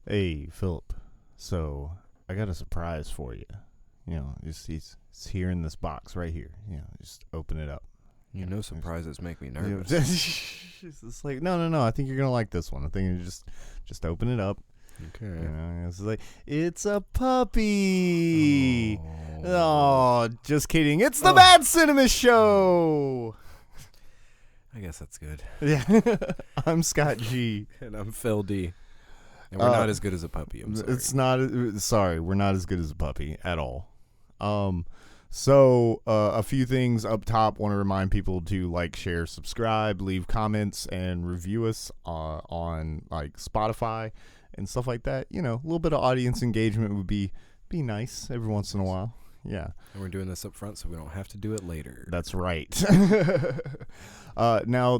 Hey, Philip. So I got a surprise for you. It's here in this box right here. Just open it up. You know, surprises make me nervous. It's like no. I think you're gonna like this one. I think you just open it up. Okay. It's like it's a puppy. Oh, just kidding. It's the Mad Cinemists show. I guess that's good. Yeah, I'm Scott G. And I'm Phil D. And we're not as good as a puppy. I'm sorry. It's not. Sorry, we're not as good as a puppy at all. So a few things up top. Want to remind people to like, share, subscribe, leave comments, and review us on like Spotify and stuff like that. A little bit of audience engagement would be nice every once in a while. Yeah. And we're doing this up front so we don't have to do it later. That's right. Now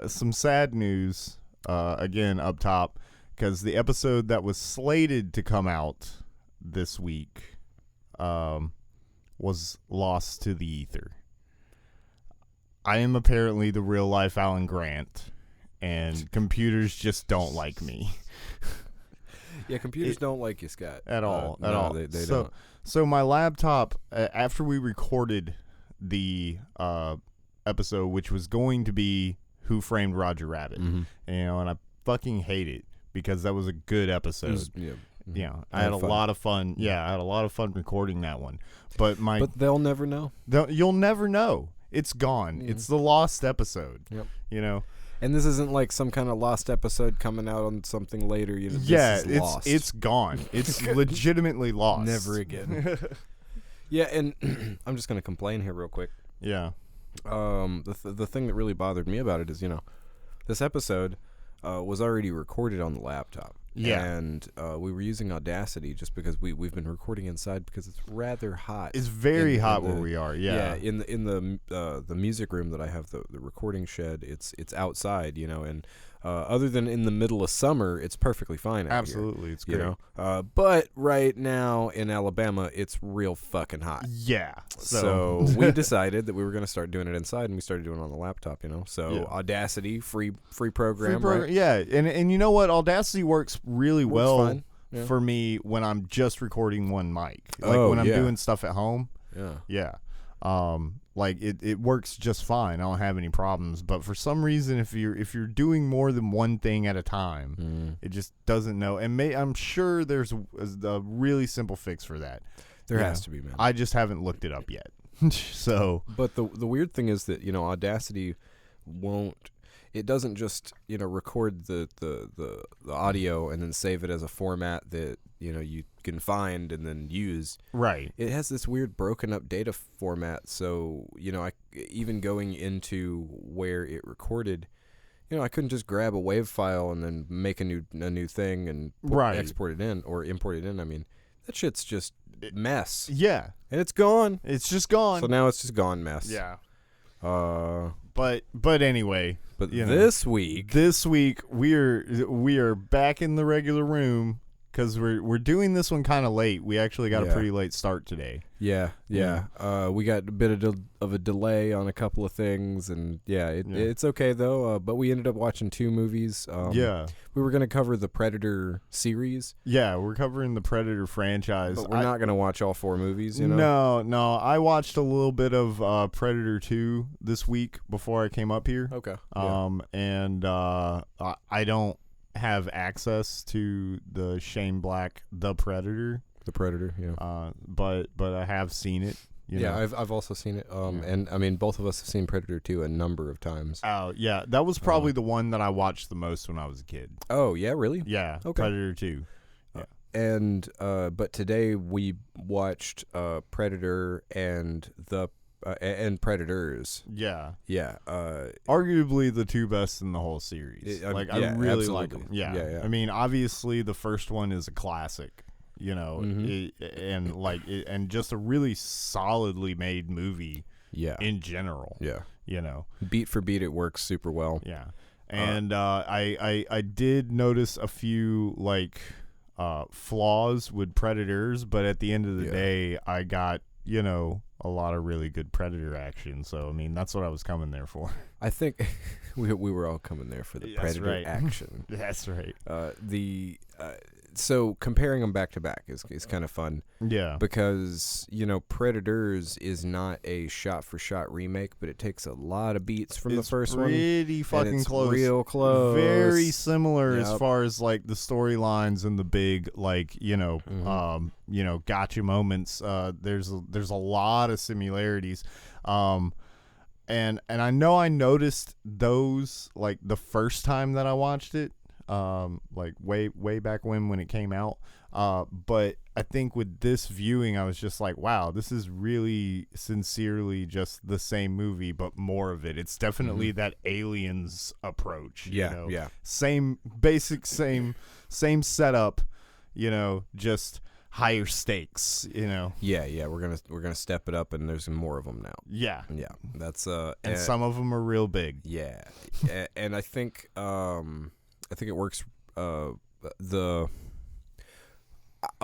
some sad news again up top, because the episode that was slated to come out this week was lost to the ether. I am apparently the real life Alan Grant, and computers just don't like me. Yeah, computers don't like you, Scott. At all. They don't. So my laptop, after we recorded the episode, which was going to be Who Framed Roger Rabbit, and I fucking hate it because that was a good episode. I had a lot of fun. Yeah, I had a lot of fun recording that one. But they'll never know. You'll never know. It's gone. It's the lost episode. Yep. And this isn't like some kind of lost episode coming out on something later. This is lost. It's gone. It's legitimately lost. Never again. Yeah, and I'm just gonna complain here real quick. Yeah. The thing that really bothered me about it is, this episode was already recorded on the laptop. Yeah. And we were using Audacity just because we've been recording inside because it's rather hot. It's very hot where we are. Yeah. Yeah. In the music room that I have, the recording shed, it's outside, and other than in the middle of summer, it's perfectly fine out Absolutely, here, it's great. But right now in Alabama, it's real fucking hot. Yeah. So we decided that we were going to start doing it inside, and we started doing it on the laptop, So Yeah. Audacity, free program, right? Yeah, and you know what? Audacity works really well fine. Yeah. for me when I'm just recording one mic. Like when I'm doing stuff at home. Yeah. Yeah. Like it works just fine. I don't have any problems. But for some reason, if you're doing more than one thing at a time, it just doesn't know. And I'm sure there's a really simple fix for that. There has to be, man. I just haven't looked it up yet. So, but the weird thing is that Audacity won't. It doesn't just record the audio and then save it as a format that you can find and then use. Right. It has this weird broken up data format. So even going into where it recorded, I couldn't just grab a WAV file and then make a new thing and export it in or import it in. I mean, that shit's just mess. Yeah. And it's gone. It's just gone. So now it's just gone mess. Yeah. But anyway. But this week we are back in the regular room because we're doing this one kind of late. We actually got a pretty late start today. Yeah. We got a bit of a delay on a couple of things, and it's okay though. But we ended up watching 2 movies. We were gonna cover the Predator series. Yeah, we're covering the Predator franchise. But we're not gonna watch all 4 movies. No. I watched a little bit of Predator 2 this week before I came up here. Okay. And I don't have access to the Shane Black The Predator. The Predator, yeah. But I have seen it. I've also seen it. And I mean, both of us have seen Predator 2 a number of times. Oh yeah, that was probably the one that I watched the most when I was a kid. Oh yeah, really? Yeah. Okay. Predator 2. Yeah. And but today we watched Predator and and Predators. Yeah. Yeah. Arguably the 2 best in the whole series. I really like them. Yeah. I mean, obviously the first one is a classic. And just a really solidly made movie. Yeah. In general. Yeah. Beat for beat, it works super well. Yeah. And I did notice a few flaws with Predators, but at the end of the day, I got you know, a lot of really good Predator action. So, I mean, that's what I was coming there for. I think we were all coming there for the Predator action. That's right. So comparing them back to back is kind of fun. Yeah. Because, you know, Predators is not a shot-for-shot remake, but it takes a lot of beats from the first one. Pretty fucking it's close. Real close. Very similar as far as, like, the storylines and the big, like, you know, gotcha moments. There's a lot of similarities. And I know I noticed those, like, the first time that I watched it. Like way back when it came out. But I think with this viewing, I was just like, wow, this is really sincerely just the same movie, but more of it. It's definitely that Aliens approach. Yeah, you know? yeah. Same basic, same setup. You know, just higher stakes. You know. Yeah. We're gonna step it up, and there's more of them now. Yeah. That's and some of them are real big. Yeah, and I think it works.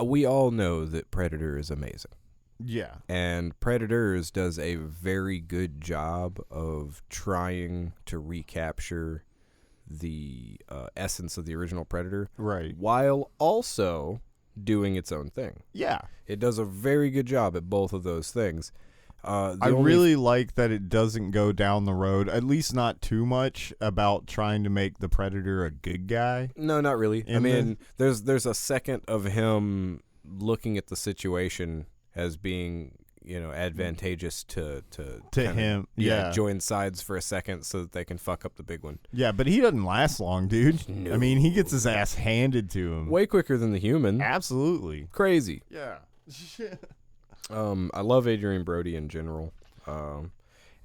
We all know that Predator is amazing. Yeah. And Predators does a very good job of trying to recapture the essence of the original Predator. Right. While also doing its own thing. Yeah. It does a very good job at both of those things. I really like that it doesn't go down the road, at least not too much, about trying to make the Predator a good guy. No, not really. I mean, there's a second of him looking at the situation as being, you know, advantageous to him. Yeah, join sides for a second so that they can fuck up the big one. Yeah, but he doesn't last long, dude. No. I mean, he gets his ass handed to him. Way quicker than the human. Absolutely. Crazy. Yeah. I love Adrian Brody in general,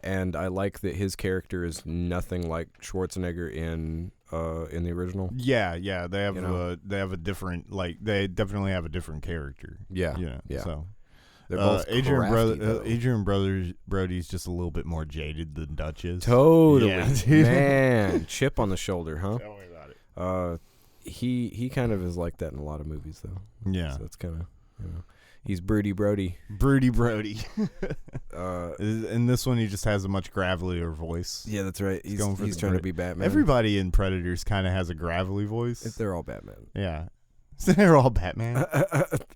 and I like that his character is nothing like Schwarzenegger in the original. Yeah, they have a different, like, they definitely have a different character. Yeah. So they're both Adrian Brody's just a little bit more jaded than Dutch is. Totally, yeah, man. Chip on the shoulder, huh? Tell me about it. He kind of is like that in a lot of movies, though. Yeah, so it's kind of, you know. He's Broody Brody. In this one, he just has a much gravelier voice. Yeah, that's right. He's trying to be Batman. Everybody in Predators kind of has a gravelly voice. They're all Batman. Yeah. They're all Batman.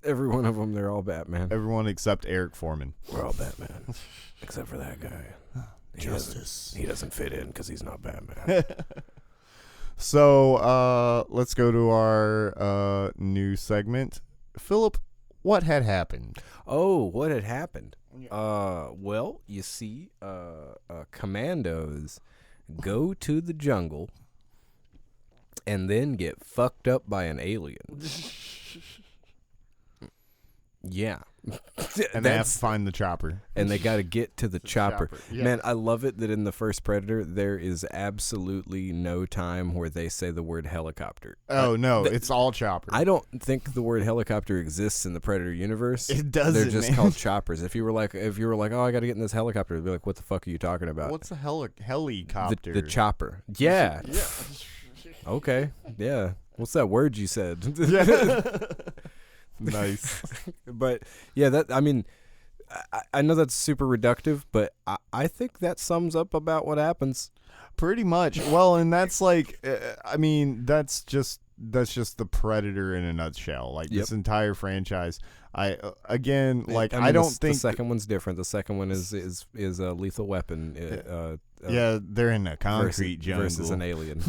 Every one of them, they're all Batman. Everyone except Eric Foreman. We're all Batman. Except for that guy. Justice. He doesn't fit in because he's not Batman. So, let's go to our new segment. Philip, what had happened? Oh, what had happened? Well, you see, commandos go to the jungle and then get fucked up by an alien. Yeah. And they have to find the chopper. And they got to get to the chopper. Yeah. Man, I love it that in the first Predator, there is absolutely no time where they say the word helicopter. Oh, no, it's all chopper. I don't think the word helicopter exists in the Predator universe. It doesn't, They're just man. called choppers. If you were like, oh, I got to get in this helicopter, they'd be like, what the fuck are you talking about? What's a helicopter? The chopper. Yeah. Okay. Yeah. What's that word you said? Nice. But yeah, I know that's super reductive, but I think that sums up about what happens. Pretty much. Well, and that's like, I mean, that's just the Predator in a nutshell. Like, this entire franchise. I don't think the second one's different. The second one is a Lethal Weapon. Yeah, they're in a concrete jungle versus an alien.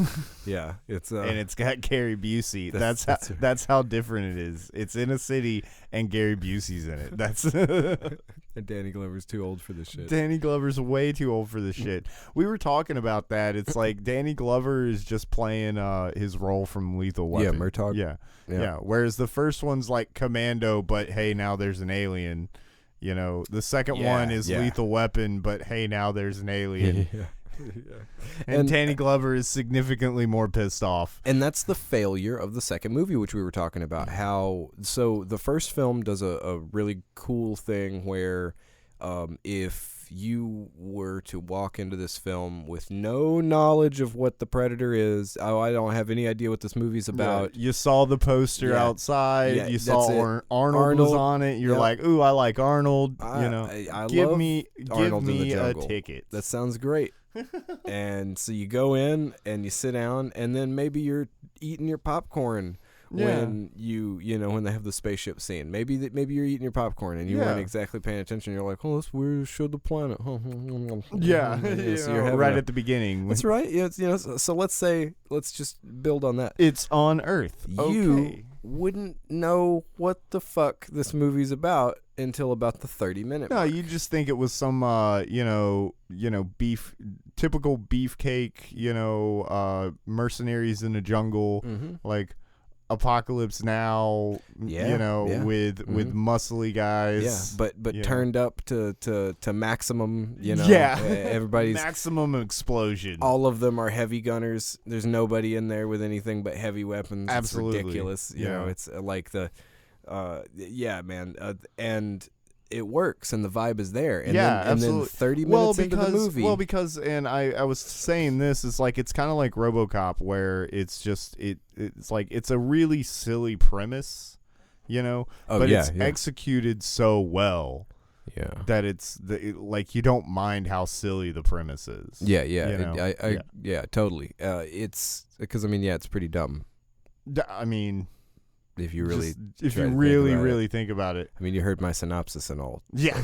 Yeah, it's and it's got Gary Busey. That's right. that's how different it is. It's in a city and Gary Busey's in it. That's and Danny Glover's too old for this shit. Danny Glover's way too old for this shit. We were talking about that. It's like Danny Glover is just playing his role from Lethal Weapon. Yeah, Murtaugh. Yeah. Whereas the first one's like Commando, but hey, now there's an alien. You know, the second one is Lethal Weapon, but hey, now there's an alien. And Danny Glover is significantly more pissed off. And that's the failure of the second movie, which we were talking about. So the first film does a really cool thing where if you were to walk into this film with no knowledge of what the Predator is, I don't have any idea what this movie's about. Yeah, you saw the poster outside. Yeah, you saw Arnold was on it. You're like, ooh, I like Arnold. I give love me Arnold in the a Jungle. ticket. That sounds great. And so you go in and you sit down, and then maybe you're eating your popcorn. When when they have the spaceship scene, maybe you're eating your popcorn and you weren't exactly paying attention. You're like, oh, that's weird. Show the planet. So you're right at the beginning. That's right. Yeah, so let's just build on that. It's on Earth. You wouldn't know what the fuck this movie's about until about the 30-minute mark. No, you just think it was some typical beefcake, mercenaries in the jungle, like Apocalypse Now, with muscly guys. Yeah, but turned up to maximum, everybody's maximum explosion. All of them are heavy gunners. There's nobody in there with anything but heavy weapons. Absolutely. It's ridiculous. You know, it's like the man, and it works and the vibe is there. And then 30 minutes into the movie. Well, because I was saying this, it's like it's kind of like RoboCop, where it's just it's like it's a really silly premise, but it's executed so well. Yeah. That it's like you don't mind how silly the premise is. Yeah, totally. It's because it's pretty dumb. I mean, if you really think about it. I mean, you heard my synopsis and all. Yeah.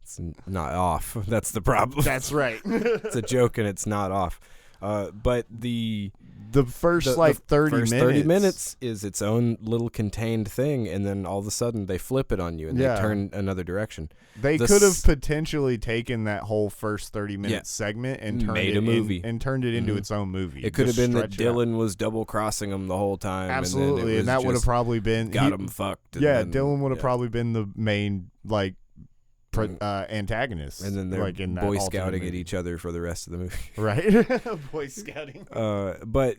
It's not off. That's the problem. That's right. It's a joke and it's not off. But the first 30 minutes is its own little contained thing, and then all of a sudden they flip it on you and they turn another direction. They could have potentially taken that whole first 30-minute segment and turned it into its own movie. It could have been that Dylan was double crossing them the whole time. Absolutely, and that would have probably been got him fucked. Dylan would have probably been the main antagonist, and then they're Boy Scouting at each other for the rest of the movie, right? Boy Scouting. But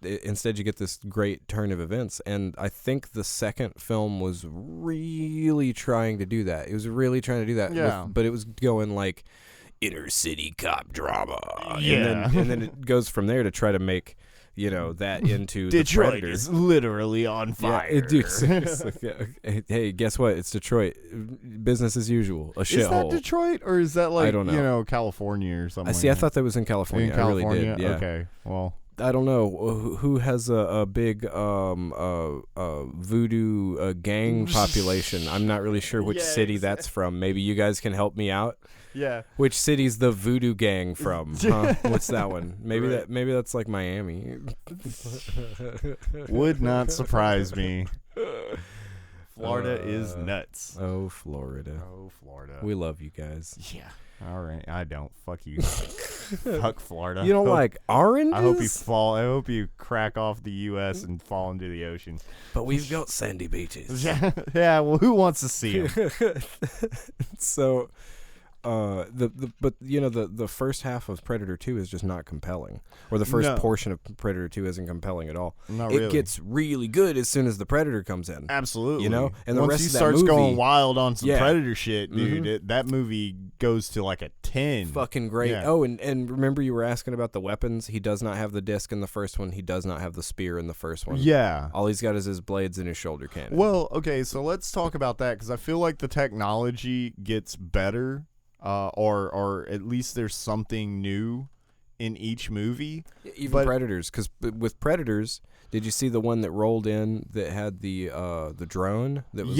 instead you get this great turn of events, and I think the second film was really trying to do that. It was really trying to do that, but it was going like inner city cop drama, and then it goes from there to try to make that into Detroit the Predator. Is literally on fire. Yeah, hey, guess what? It's Detroit. Business as usual. A shithole. Is that Detroit, or is that like I don't know. California or something? I thought that was in California. In California? I really did. Yeah. Okay. Well, I don't know who has a big voodoo gang population. I'm not really sure which city that's from. Maybe you guys can help me out. Yeah. Which city's the voodoo gang from? Huh? What's that one? Maybe that's like Miami. Would not surprise me. Florida is nuts. Oh, Florida. We love you guys. Yeah. All right. I don't. Fuck you. Fuck Florida. You don't like oranges? I hope you crack off the U.S. and fall into the ocean. But we've got sandy beaches. Yeah. Well, who wants to see them? So, the first half of Predator 2 is just not compelling, or the first portion of Predator 2 isn't compelling at all. Not really. It gets really good as soon as the Predator comes in. Absolutely. And the once rest he of that starts movie, going wild on some Predator shit, dude, that movie goes to like a 10. Fucking great. Yeah. Oh, and remember you were asking about the weapons? He does not have the disc in the first one. He does not have the spear in the first one. Yeah. All he's got is his blades and his shoulder cannon. Well, okay, so let's talk about that, because I feel like the technology gets better. Or at least there's something new in each movie. Even Predators, because with Predators, did you see the one that rolled in that had the drone? That was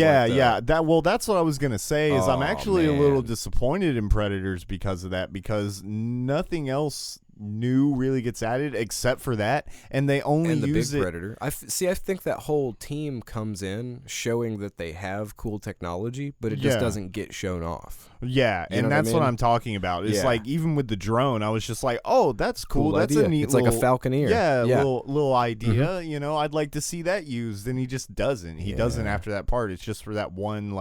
that's what I was gonna say. Is I'm actually a little disappointed in Predators because of that, because nothing else new really gets added except for that, and they only use big Predator. I think that whole team comes in showing that they have cool technology, but it just doesn't get shown off. Yeah, and that's what I'm talking about. It's like, even with the drone, I was just like, oh, that's cool. That's idea. A neat It's little, like a Falconeer. Little idea. I'd like to see that used, and he just doesn't. He doesn't after that part. It's just for that one,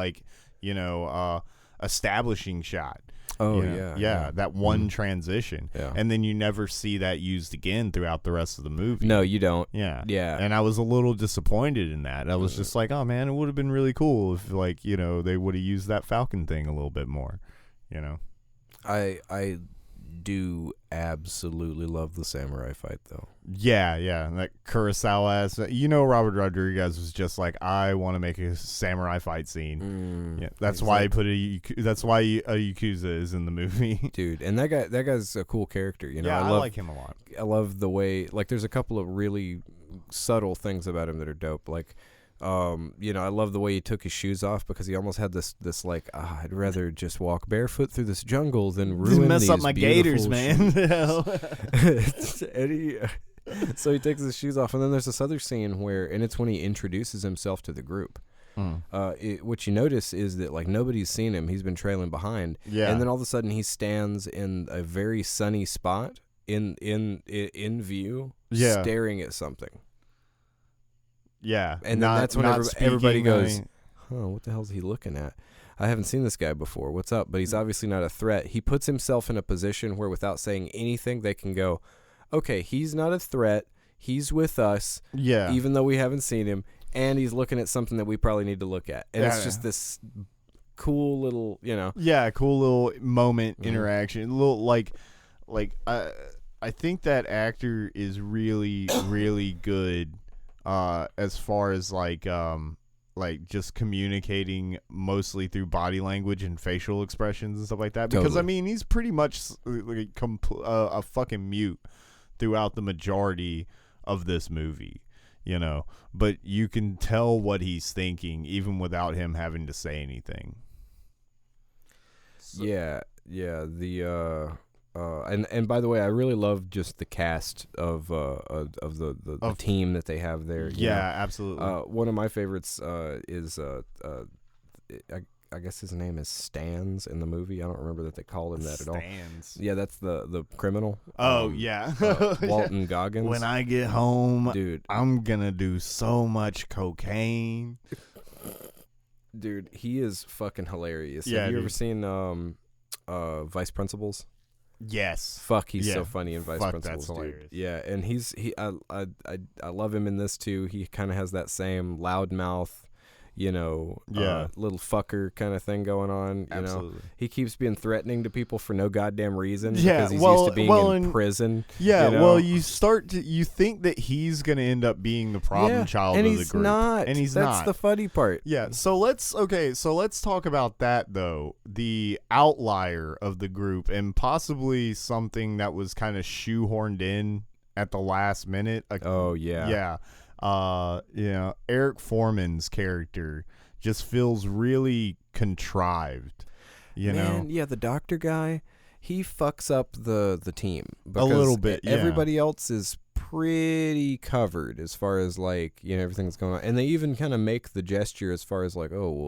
establishing shot. That one transition, and then you never see that used again throughout the rest of the movie. No, you don't. Yeah, and I was a little disappointed in that. I was just like, oh man, it would have been really cool if they would have used that Falcon thing a little bit more. you know. I do absolutely love the samurai fight, though. Yeah, that Kurosawa ass. Robert Rodriguez was just like, I want to make a samurai fight scene. That's exactly. why he put that's why a Yakuza is in the movie, dude. And that guy's a cool character. I like him a lot. I love the way, like, there's a couple of really subtle things about him that are dope. Like, I love the way he took his shoes off, because he almost had this like, I'd rather just walk barefoot through this jungle than ruin mess these up my gators, man. So he takes his shoes off, and then there's this other scene where, and it's when he introduces himself to the group. What you notice is that, like, nobody's seen him. He's been trailing behind. Yeah. And then all of a sudden he stands in a very sunny spot in view, staring at something. Yeah. And then that's when everybody goes, what the hell is he looking at? I haven't seen this guy before. What's up? But he's obviously not a threat. He puts himself in a position where, without saying anything, they can go, okay, he's not a threat. He's with us. Yeah. Even though we haven't seen him. And he's looking at something that we probably need to look at. And it's just this cool little, Yeah, cool little moment interaction. A little, like I think that actor is really, really good as far as like just communicating mostly through body language and facial expressions and stuff like that. Because, Totally. he's pretty much like a fucking mute throughout the majority of this movie, but you can tell what he's thinking even without him having to say anything. So. Yeah. And by the way, I really love just the cast of the team that they have there. Absolutely. One of my favorites is I guess his name is Stans in the movie. I don't remember that they called him that at all. Stans. Yeah, that's the criminal. Walton Goggins. When I get home, dude, I'm gonna do so much cocaine. Dude, he is fucking hilarious. Yeah, have you ever seen Vice Principals? Yes. Fuck, he's so funny in Vice Principals. That's hilarious. Dude. Yeah, and I love him in this too. He kind of has that same loudmouth, little fucker kind of thing going on. Absolutely. He keeps being threatening to people for no goddamn reason. Yeah, because he's used to being in prison. Yeah, you think that he's gonna end up being the problem child of the group, and he's not. That's the funny part. Yeah. So let's talk about that though. The outlier of the group, and possibly something that was kind of shoehorned in at the last minute. Yeah. Eric Foreman's character just feels really contrived, Man, yeah, the doctor guy, he fucks up the team a little bit. Everybody else is pretty covered as far as everything that's going on, and they even kind of make the gesture as far as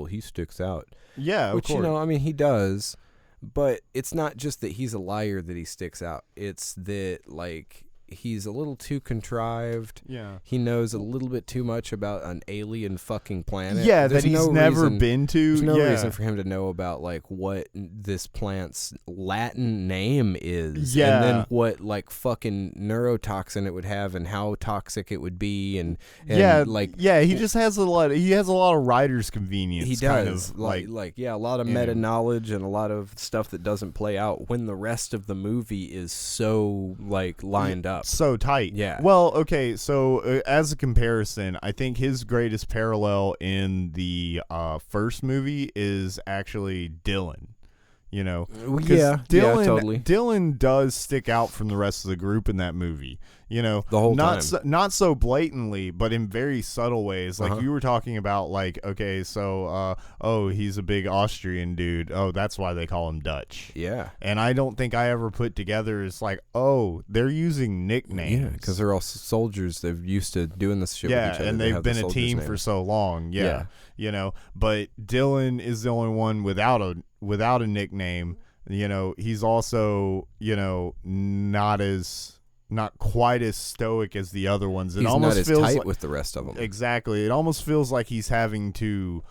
he sticks out. Yeah, which of course. He does, but it's not just that he's a liar that he sticks out. It's that he's a little too contrived. Yeah. He knows a little bit too much about an alien fucking planet. Yeah, that he's never been to. There's no reason for him to know about what this plant's Latin name is. Yeah. And then what fucking neurotoxin it would have and how toxic it would be and he just has a lot of writer's convenience. He does. A lot of meta knowledge and a lot of stuff that doesn't play out when the rest of the movie is so lined up. So tight. Yeah. Well, okay, so as a comparison, I think his greatest parallel in the first movie is actually Dylan. Totally. Dylan does stick out from the rest of the group in that movie. The whole time. Not so blatantly, but in very subtle ways. Like you were talking about, he's a big Austrian dude. Oh, that's why they call him Dutch. Yeah. And I don't think I ever put together as they're using nicknames. Yeah, because they're all soldiers. They're used to doing this shit with each other. And they've been a team for so long. Yeah. But Dylan is the only one without a nickname. He's also, not quite as stoic as the other ones. He's almost not as feels tight with the rest of them. Exactly. It almost feels like he's having to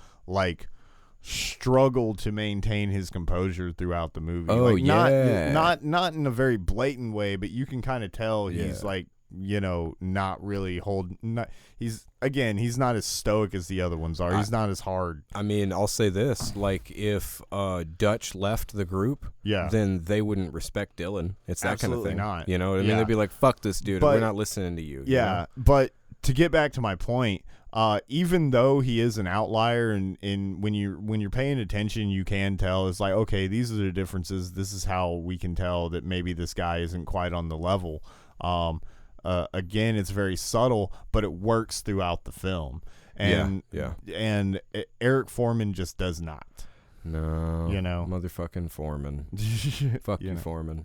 struggle to maintain his composure throughout the movie. Oh, not in a very blatant way, but you can kind of tell he's not really he's not as stoic as the other ones are. He's not as hard. I mean, I'll say this, like if Dutch left the group, then they wouldn't respect Dylan. It's that Absolutely kind of thing. Not. You know what I mean? They'd be like, fuck this dude, we're not listening to you. Yeah, you know? but to get back to my point, even though he is an outlier, and when you're paying attention, you can tell it's like, okay, these are the differences. This is how we can tell that maybe this guy isn't quite on the level. Again, it's very subtle, but it works throughout the film. And and Eric Foreman just does not. No, motherfucking Foreman. Fuck you, Foreman.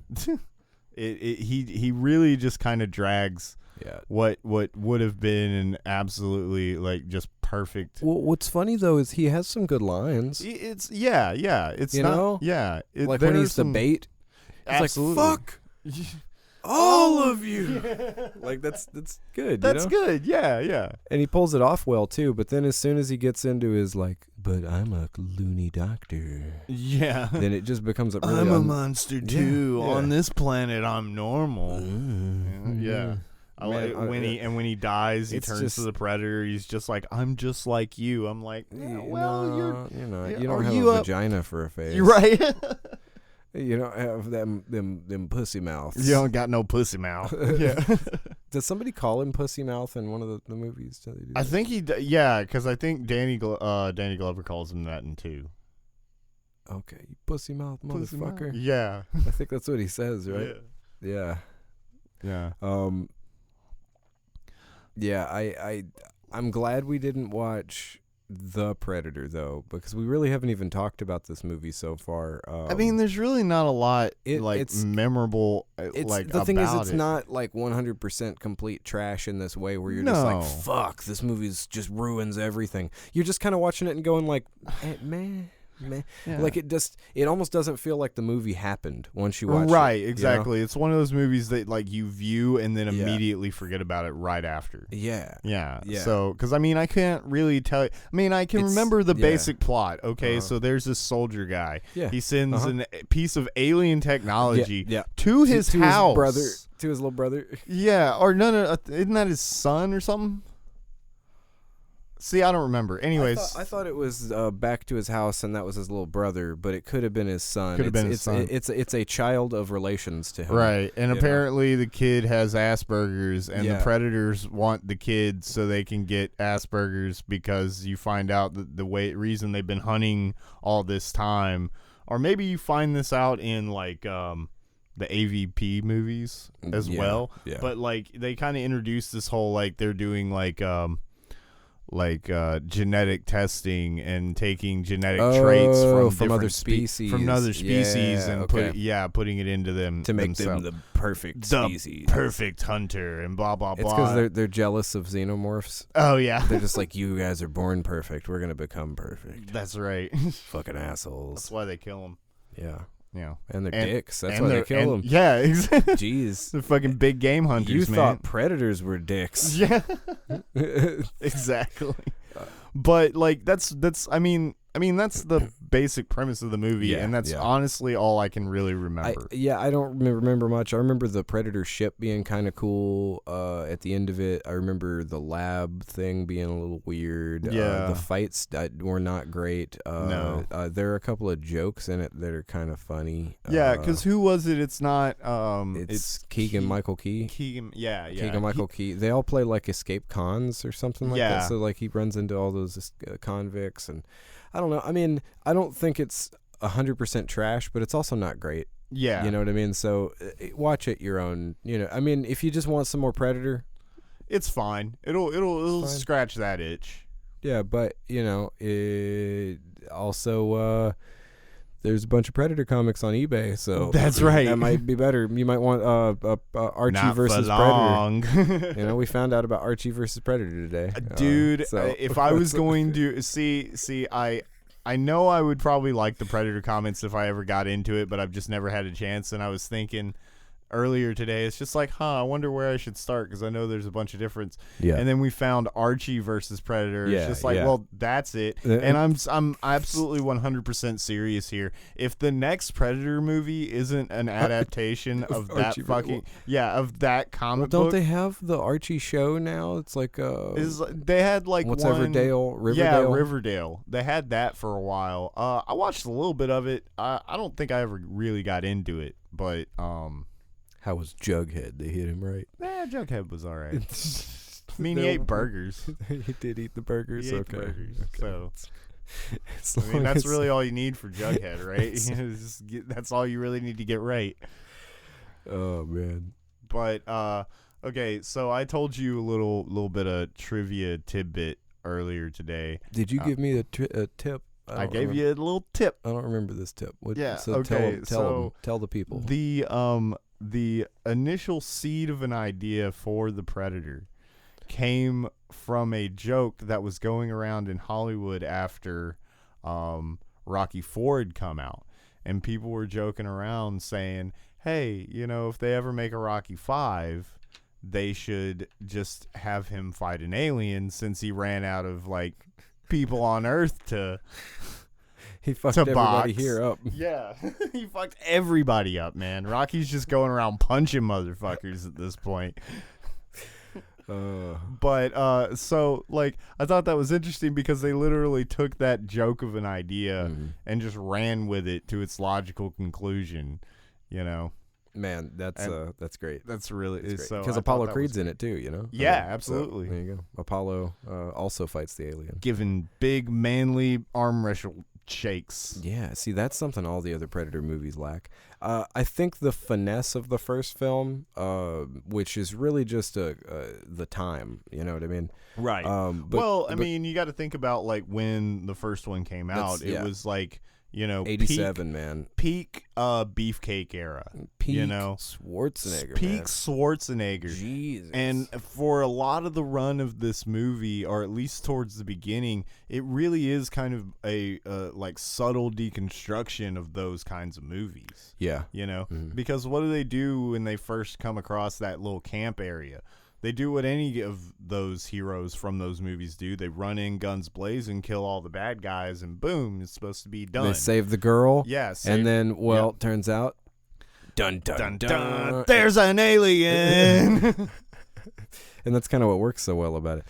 He really just kind of drags. Yeah. What would have been an absolutely like just perfect. Well, what's funny though is he has some good lines. It's It's like when he's the bait. Absolutely. It's like fuck all of you. Like that's good. That's good. Yeah. And he pulls it off well too. But then as soon as he gets into his like, but I'm a loony doctor. Yeah. Then it just becomes a really I'm a monster too. Yeah. On this planet, I'm normal. Yeah. When he dies, he turns to the predator. He's just like, I'm just like you. I'm like, you don't have a vagina for a face. You're right. You don't have them pussy mouths. You don't got no pussy mouth. Yeah. Does somebody call him pussy mouth in one of the movies? I think because I think Danny Glover calls him that in 2. Okay, you pussy mouth motherfucker. Yeah. I think that's what he says, right? Yeah. Yeah, I'm glad we didn't watch The Predator though, because we really haven't even talked about this movie so far. I mean, there's really not a lot it's memorable. The thing is, it's not like 100% complete trash in this way where you're just like, fuck, this movie just ruins everything. You're just kind of watching it and going like, man. Yeah. Like it almost doesn't feel like the movie happened once you watch it. Right, exactly. You know? It's one of those movies that like you view and then immediately forget about it right after. Yeah. So, because I mean, I can't really tell you. I mean, I can remember the basic plot. Okay, so there's this soldier guy. Yeah. He sends a piece of alien technology to his house. To his little brother. Yeah, or no, isn't that his son or something? See, I don't remember. Anyways, I thought it was back to his house, and that was his little brother, but it could have been his son. Could have been his son. It's a child of relations to him. Right, and apparently the kid has Asperger's, and the predators want the kid so they can get Asperger's, because you find out that the reason they've been hunting all this time, or maybe you find this out in like the AVP movies as well. Yeah. But like they kind of introduce this whole like they're doing like genetic testing and taking genetic traits from other species, and putting it into them to make them the perfect species, perfect hunter, and blah blah blah. It's because they're jealous of xenomorphs. Oh yeah, they're just like, you guys are born perfect. We're gonna become perfect. That's right. Fucking assholes. That's why they kill them. Yeah. Yeah, and they're dicks. That's why they kill them. Yeah, exactly. Jeez, they're fucking big game hunters. You thought predators were dicks. Yeah, exactly. But like that's I mean that's the basic premise of the movie, and that's honestly all I can really remember. I don't remember much. I remember the Predator ship being kind of cool at the end of it. I remember the lab thing being a little weird. The fights were not great. No. There are a couple of jokes in it that are kind of funny. Yeah, because who was it? It's not. It's Keegan-Michael Key. Keegan-Michael Key. They all play like escape cons or something like that. So like he runs into all those convicts, and I don't know. I mean, I don't think it's 100% trash, but it's also not great. Yeah. You know what I mean? So watch it your own. You know, I mean, if you just want some more Predator, it's fine. It'll scratch that itch. Yeah, but you know, it also there's a bunch of Predator comics on eBay, so that's right. That might be better. You might want Archie Not versus for long. Predator. You know, we found out about Archie versus Predator today, dude. If I was going to see, I know I would probably like the Predator comics if I ever got into it, but I've just never had a chance. And I was thinking, earlier today. It's just like, I wonder where I should start because I know there's a bunch of difference. Yeah. And then we found Archie versus Predator. Yeah, It's just like, well, that's it. And I'm absolutely 100% serious here. If the next Predator movie isn't an adaptation of that fucking of that comic book. Don't they have the Archie show now? It's like they had like what's one, Riverdale? Yeah, Riverdale. They had that for a while. I watched a little bit of it. I don't think I ever really got into it, but how was Jughead? They hit him right. Jughead was all right. I mean, he ate burgers. He did eat the burgers. He ate the burgers. So, I mean, that's really all you need for Jughead, right? That's all you really need to get right. Oh man. But okay, so I told you a little bit of trivia tidbit earlier today. Did you give me a tip? I gave you a little tip. I don't remember this tip. So okay. Tell the people. The initial seed of an idea for the Predator came from a joke that was going around in Hollywood after Rocky IV had come out, and people were joking around saying, "Hey, if they ever make a Rocky V, they should just have him fight an alien since he ran out of people on Earth to." He fucked everybody here up. Yeah, he fucked everybody up, man. Rocky's just going around punching motherfuckers at this point. But so I thought that was interesting because they literally took that joke of an idea and just ran with it to its logical conclusion. Man, that's great. That's really because Apollo Creed's in it too. Yeah, absolutely. So, there you go. Apollo also fights the alien, giving big manly arm wrestle shakes. Yeah, see, that's something all the other Predator movies lack. I think the finesse of the first film, which is really just the time, you know what I mean? Right. I mean, you got to think about when the first one came out. It was 87, man. Peak beefcake era. Peak Schwarzenegger. Peak Schwarzenegger. Jesus. And for a lot of the run of this movie, or at least towards the beginning, it really is kind of a subtle deconstruction of those kinds of movies. Yeah. Because what do they do when they first come across that little camp area? They do what any of those heroes from those movies do. They run in guns blazing, kill all the bad guys, and boom, it's supposed to be done. They save the girl. Yeah. And then, turns out, dun, dun, dun, there's an alien. And that's kind of what works so well about it.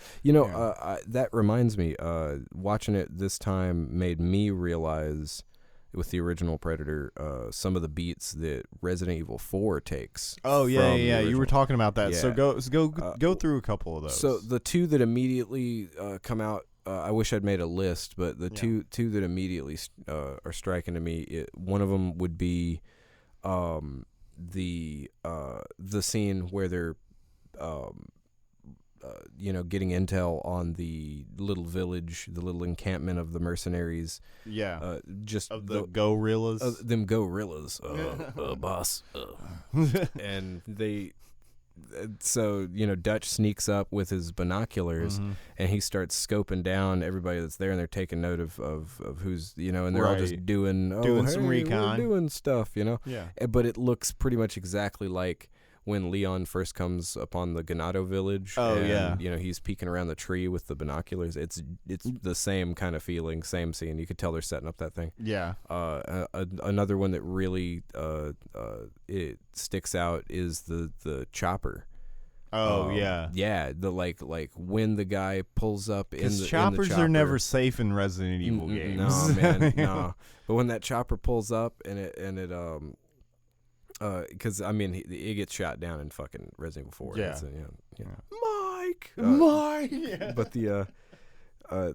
That reminds me, watching it this time made me realize with the original Predator, some of the beats that Resident Evil 4 takes. Oh yeah. You were talking about that. Yeah. So go through a couple of those. So the two that immediately come out, I wish I'd made a list, but the two that immediately are striking to me. One of them would be the scene where they're getting intel on the little village, the little encampment of the mercenaries. Yeah. Just of the gorillas. Them gorillas, boss. And they... So, Dutch sneaks up with his binoculars, and he starts scoping down everybody that's there, and they're taking note of who's, and they're all just doing some recon. We're doing stuff, Yeah. But it looks pretty much exactly like when Leon first comes upon the Ganado village. Oh, and, he's peeking around the tree with the binoculars. It's the same kind of feeling, same scene. You could tell they're setting up that thing. Yeah. Another one that really it sticks out is the chopper. Oh yeah. Yeah, the like when the guy pulls up in the choppers chopper, are never safe in Resident Evil games. No, man, no. But when that chopper pulls up and it because it gets shot down in fucking Resident Evil 4. Yeah. Mike. Yeah. But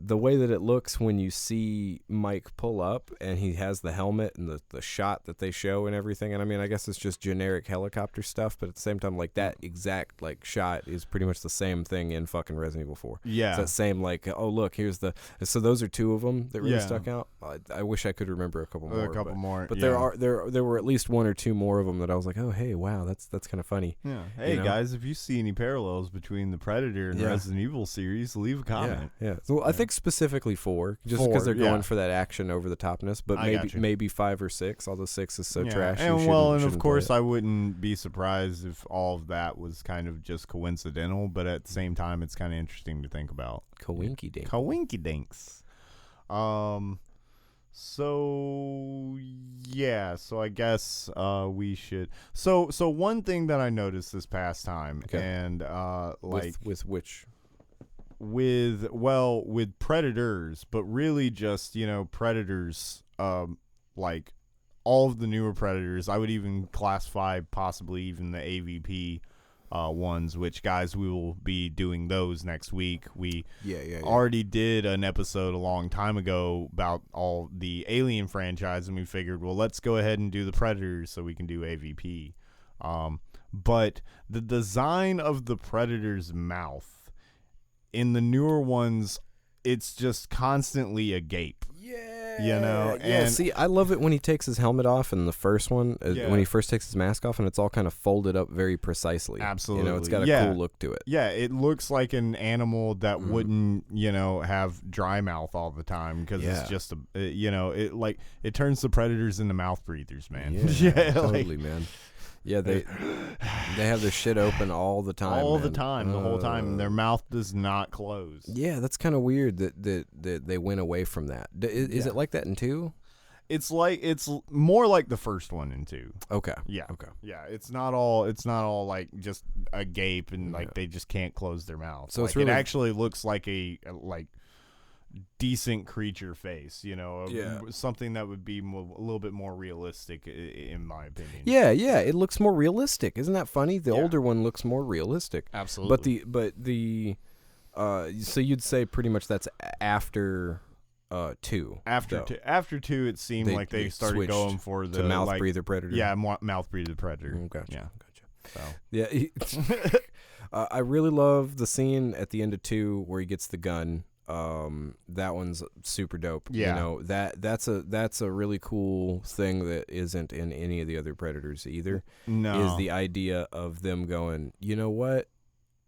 the way that it looks when you see Mike pull up and he has the helmet and the shot that they show and everything, and I guess it's just generic helicopter stuff, but at the same time, that exact shot is pretty much the same thing in fucking Resident Evil 4. Yeah. It's that same oh look, here's so those are two of them that really stuck out. I wish I could remember a couple more. But there were at least one or two more of them that I was like, oh hey, wow, that's kind of funny. Yeah. Hey guys, if you see any parallels between the Predator and the Resident Evil series, leave a comment. Yeah. So I think specifically 4, just because they're going for that action over the topness. But maybe 5 or 6. Although 6 is so trash. And of course, I wouldn't be surprised if all of that was kind of just coincidental. But at the same time, it's kind of interesting to think about. Coinky dink. Coinky dinks. So yeah, so I guess we should. So one thing that I noticed this past time, and with which, with Predators, but really just Predators, like all of the newer Predators. I would even classify possibly even the AVP ones, which, guys, we will be doing those next week. We already did an episode a long time ago about all the Alien franchise, and we figured, well, let's go ahead and do the Predators so we can do AVP. But the design of the Predator's mouth in the newer ones, it's just constantly agape. And see, I love it when he takes his helmet off in the first one, when he first takes his mask off, and it's all kind of folded up very precisely. Absolutely. It's got a cool look to it. Yeah, it looks like an animal that wouldn't, have dry mouth all the time, because it's just it turns the Predators into mouth breathers, man. Yeah, totally, man. Yeah, they have their shit open all the time. The whole time. Their mouth does not close. Yeah, that's kind of weird that they went away from that. Is it like that in 2? It's more like the first one in 2. Okay. Yeah. Okay. Yeah, it's not all like just agape and like they just can't close their mouth. So it actually looks like a decent creature face, something that would be a little bit more realistic, in my opinion. Yeah, it looks more realistic. Isn't that funny? The older one looks more realistic. Absolutely. So you'd say pretty much that's after 2. After 2, it seemed like they started going for the mouth breather predator. Yeah, mouth breather predator. Gotcha. Yeah. So. Yeah. I really love the scene at the end of 2 where he gets the gun. That one's super dope. Yeah. That's a really cool thing that isn't in any of the other Predators either. No. Is the idea of them going, you know what?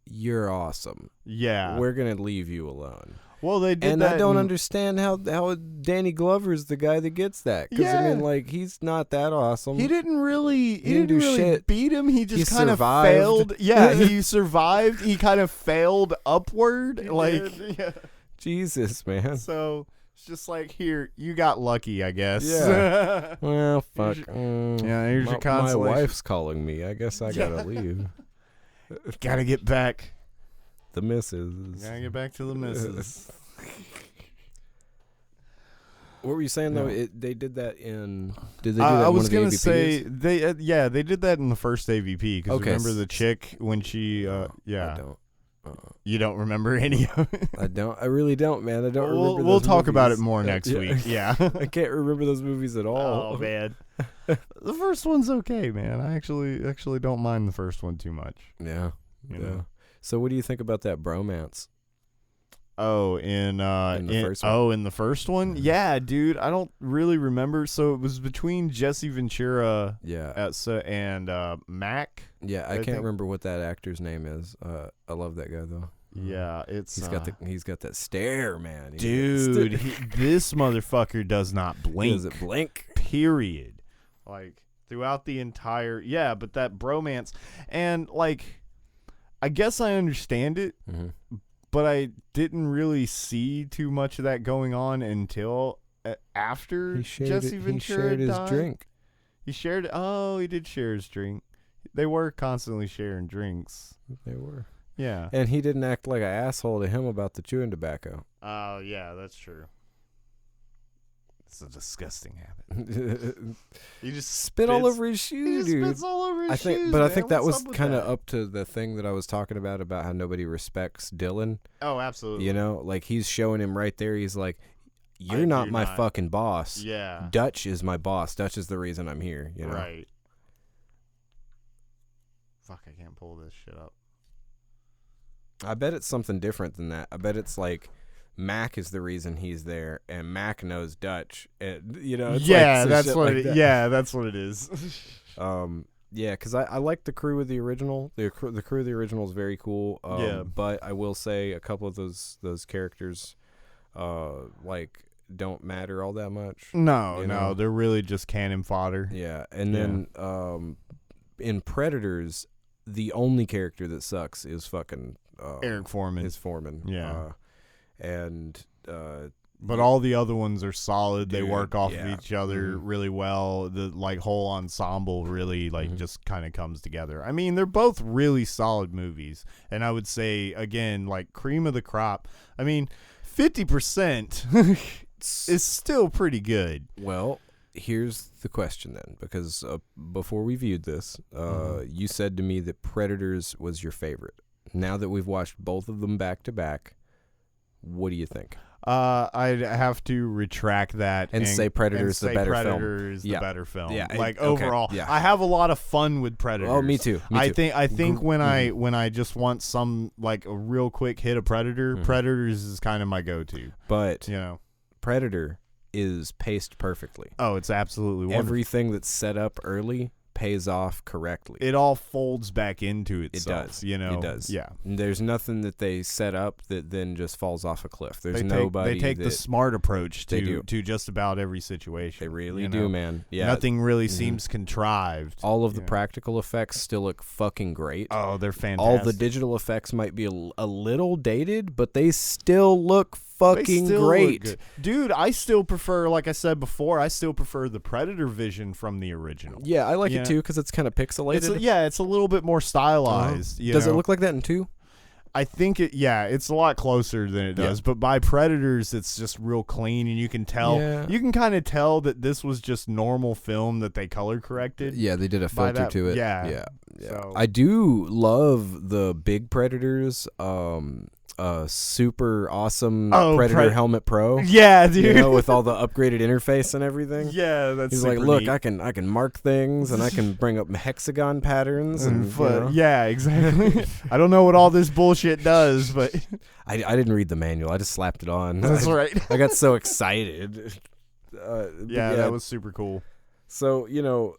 You're awesome. Yeah. We're gonna leave you alone. Well, they did and that. I don't understand how Danny Glover's the guy that gets that. Because I mean, like, he's not that awesome. He didn't really do shit. beat him. He just kind of failed. Yeah, he survived. He kind of failed upward. Yeah. Jesus, man. So it's just like, here, you got lucky, I guess. Yeah. Well, fuck. Here's your consolation. My wife's calling me. I guess I gotta leave. Gotta get back. The missus. Gotta get back to the missus. What were you saying though? They did that in. Did they do that? I was gonna say they. They did that in the first AVP. Because remember the chick when she. I don't. You don't remember any of it? I don't. I really don't, man. I don't remember. We'll talk about it more next week. Yeah. I can't remember those movies at all. Oh man. The first one's okay, man. I actually don't mind the first one too much. Yeah. You know? So what do you think about that bromance? Oh, in the first one. In the first one? Yeah, dude. I don't really remember. So it was between Jesse Ventura and Mac. Yeah, I can't remember what that actor's name is. I love that guy though. Yeah, he's got that stare, man. Dude, this motherfucker does not blink. Does it blink? Period. Like throughout the entire but that bromance, and like I guess I understand it. Mm-hmm. But I didn't really see too much of that going on until after Jesse Ventura He shared his died. drink. He shared. Oh, he did share his drink. They were constantly sharing drinks. They were. Yeah. And he didn't act like an asshole to him about the chewing tobacco. Oh, yeah, that's true. It's a disgusting habit. He just spit all over his shoe, dude. Spits all over his shoes. But I think that was kind of up to the thing that I was talking about how nobody respects Dylan. Oh, absolutely. Like he's showing him right there. He's like, "You're not my fucking boss. Yeah. Dutch is my boss. Dutch is the reason I'm here." You know? Right. Fuck, I can't pull this shit up. I bet it's something different than that. I bet it's like Mac is the reason he's there, and Mac knows Dutch. And, it's that's what like it. Yeah, that's what it is. Yeah, because I like the crew of the original. The crew of the original is very cool. But I will say a couple of those characters like don't matter all that much. No, you know? they're really just cannon fodder. Yeah, and then in Predators, the only character that sucks is fucking Eric Foreman. His Foreman. Yeah. But all the other ones are solid. They work off of each other really well. The like whole ensemble really just kind of comes together. I mean, they're both really solid movies, and I would say again, like cream of the crop. I mean, 50% is still pretty good. Well, here's the question then, because before we viewed this, you said to me that Predators was your favorite. Now that we've watched both of them back to back, what do you think? I'd have to retract that and say Predator's the better film. Predator's the better film. Yeah, like overall, yeah. I have a lot of fun with Predators. Oh, me too. I think when I just want some like a real quick hit of Predator, Predators is kind of my go-to. But you know, Predator is paced perfectly. Oh, it's absolutely wonderful. Everything that's set up early pays off correctly. It all folds back into itself. It does. You know, it does. Yeah. There's nothing that they set up that then just falls off a cliff. There's They take the smart approach to just about every situation. They really do, man. Yeah. Nothing really seems contrived. All of the practical effects still look fucking great. Oh, they're fantastic. All the digital effects might be a little dated, but they still look fucking great. Dude, I still prefer, like I said before, I still prefer the Predator vision from the original. Yeah, I like it too because it's kind of pixelated. It's a little bit more stylized. Does it look like that in 2? I think it's a lot closer than it does. But by Predators, it's just real clean, and you can tell. Yeah. You can kind of tell that this was just normal film that they color corrected. Yeah, they did a filter to it. Yeah. So. I do love the big Predators. Super awesome Predator Helmet Pro. Yeah, dude. You know, with all the upgraded interface and everything. Yeah, that's He's super like, look, neat. I can mark things and I can bring up hexagon patterns and yeah, exactly. I don't know what all this bullshit does, but I didn't read the manual. I just slapped it on. That's right. I got so excited. Yeah, that was super cool. So, you know,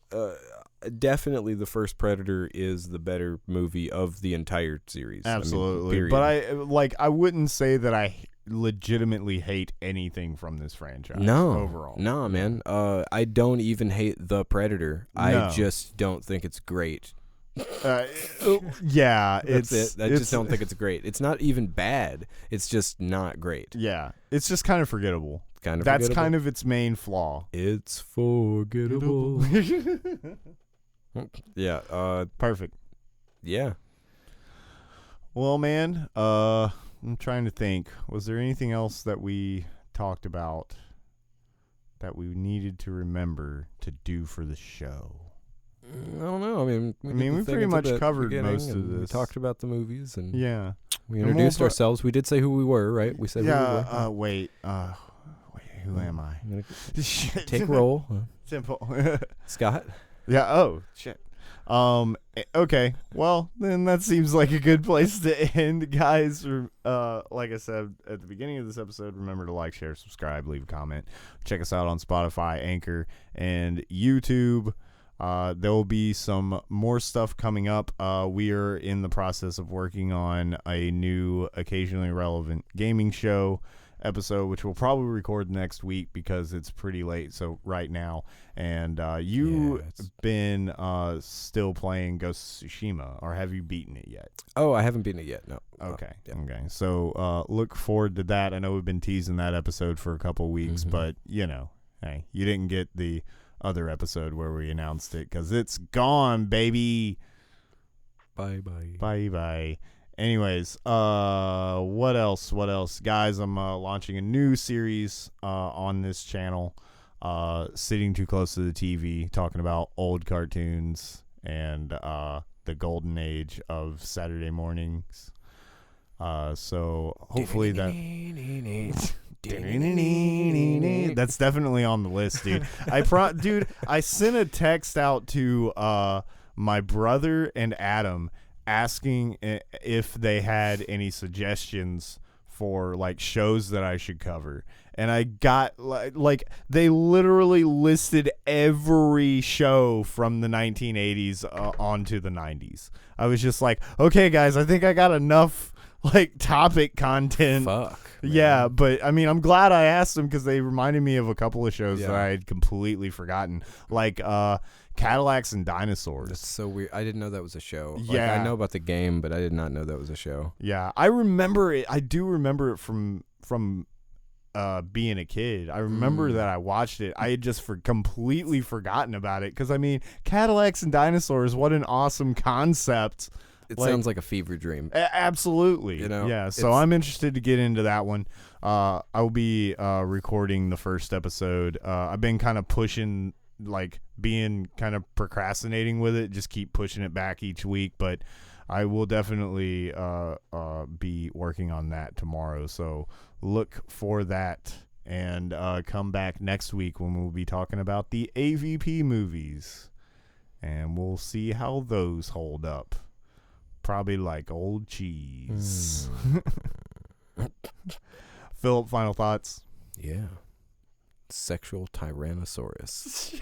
definitely the first Predator is the better movie of the entire series. Absolutely. I mean, but I wouldn't say that I legitimately hate anything from this franchise overall. No, man. I don't even hate the Predator. No. I just don't think it's great. Yeah, that's it. I just don't think it's great. It's not even bad. It's just not great. Yeah, it's just kind of forgettable. That's kind of its main flaw. It's forgettable. Yeah. Perfect. Yeah. Well, man, I'm trying to think. Was there anything else that we talked about that we needed to remember to do for the show? I don't know. I mean, we pretty much covered most of this. We talked about the movies and we and introduced ourselves. We did say who we were, right? We said who we were. Wait, who am I? Take roll. Simple. Scott. Yeah. Oh shit. Okay. Well, then that seems like a good place to end, guys. Like I said at the beginning of this episode, remember to like, share, subscribe, leave a comment. Check us out on Spotify, Anchor, and YouTube. There will be some more stuff coming up. We are in the process of working on a new occasionally relevant gaming show episode, which we'll probably record next week because it's pretty late right now. And you've been still playing Ghost of Tsushima, or have you beaten it yet? Oh, I haven't beaten it yet. No. Okay. Okay. So look forward to that. I know we've been teasing that episode for a couple of weeks, but hey, you didn't get the other episode where we announced it because it's gone, baby. Bye. Anyways, what else? Guys, I'm launching a new series on this channel, Sitting Too Close to the TV, talking about old cartoons and the golden age of Saturday mornings. So hopefully that's definitely on the list, dude. I sent a text out to my brother and Adam asking if they had any suggestions for like shows that I should cover, and I got like they literally listed every show from the 1980s onto the 90s. I was just like, okay guys, I think I got enough like topic content. Fuck. man. Yeah, but I mean, I'm glad I asked them because they reminded me of a couple of shows that Yeah. I had completely forgotten, like Cadillacs and Dinosaurs. That's so weird. I didn't know that was a show. Like, Yeah. I know about the game, but I did not know that was a show. Yeah, I remember it. I do remember it from being a kid. I remember that I watched it. I had just completely forgotten about it because I mean, Cadillacs and Dinosaurs. What an awesome concept! It sounds like a fever dream. Absolutely. You know, yeah. So I'm interested to get into that one. I will be recording the first episode. I've been kind of pushing, like being kind of procrastinating with it. Just keep pushing it back each week, but I will definitely be working on that tomorrow. So look for that and come back next week when we'll be talking about the AVP movies. And we'll see how those hold up. Probably like old cheese. Philip, final thoughts? Yeah. Sexual Tyrannosaurus.